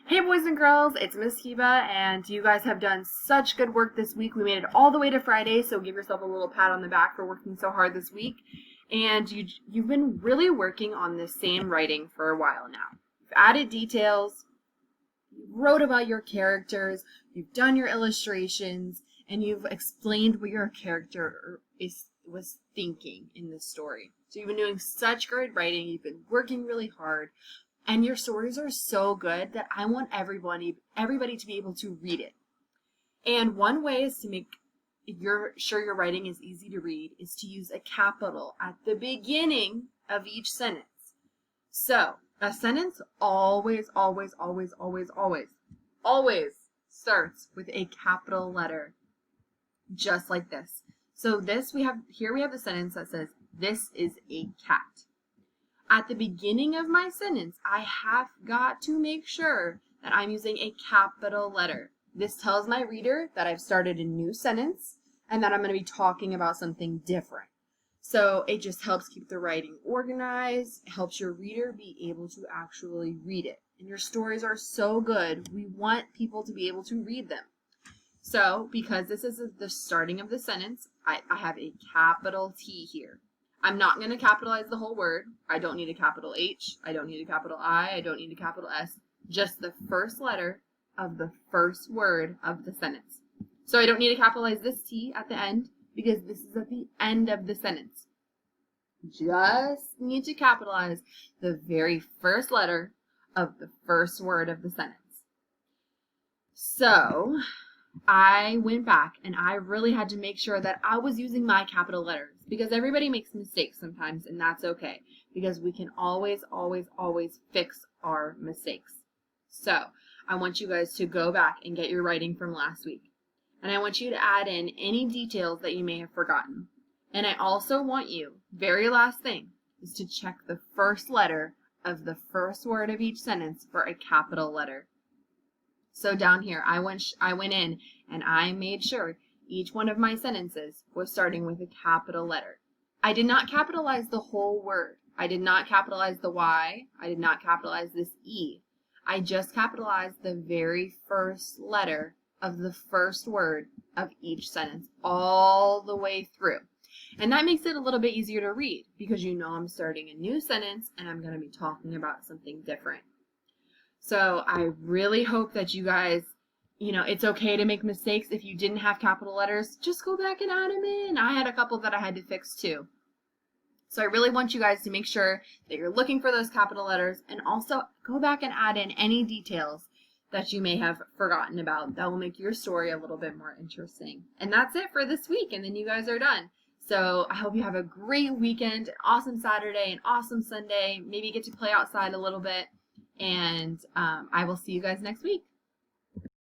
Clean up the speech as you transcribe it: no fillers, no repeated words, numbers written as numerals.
Hey boys and girls, it's Miss Kiva, and you guys have done such good work this week. We made it all the way to Friday, so give yourself a little pat on the back for working so hard this week. And you've been really working on the same writing for a while now. You've added details, you wrote about your characters, you've done your illustrations, and you've explained what your character was thinking in this story. So you've been doing such great writing, you've been working really hard. And your stories are so good that I want everybody to be able to read it. And one way is to make sure your writing is easy to read is to use a capital at the beginning of each sentence. So a sentence always starts with a capital letter, just like this. So we have the sentence that says, "This is a cat." At the beginning of my sentence, I have got to make sure that I'm using a capital letter. This tells my reader that I've started a new sentence and that I'm going to be talking about something different. So it just helps keep the writing organized, helps your reader be able to actually read it. And your stories are so good, we want people to be able to read them. So because this is the starting of the sentence, I have a capital T here. I'm not going to capitalize the whole word. I don't need a capital H. I don't need a capital I. I don't need a capital S. Just the first letter of the first word of the sentence. So I don't need to capitalize this T at the end because this is at the end of the sentence. Just need to capitalize the very first letter of the first word of the sentence. So I went back and I really had to make sure that I was using my capital letters because everybody makes mistakes sometimes, and that's okay because we can always fix our mistakes. So I want you guys to go back and get your writing from last week. And I want you to add in any details that you may have forgotten. And I also want you, very last thing, is to check the first letter of the first word of each sentence for a capital letter. So down here, I went in and I made sure each one of my sentences was starting with a capital letter. I did not capitalize the whole word. I did not capitalize the Y. I did not capitalize this E. I just capitalized the very first letter of the first word of each sentence all the way through. And that makes it a little bit easier to read because you know I'm starting a new sentence and I'm going to be talking about something different. So I really hope that you guys, it's okay to make mistakes. If you didn't have capital letters, just go back and add them in. I had a couple that I had to fix too. So I really want you guys to make sure that you're looking for those capital letters and also go back and add in any details that you may have forgotten about. That will make your story a little bit more interesting. And that's it for this week, and then you guys are done. So I hope you have a great weekend, an awesome Saturday, an awesome Sunday. Maybe get to play outside a little bit. And I will see you guys next week.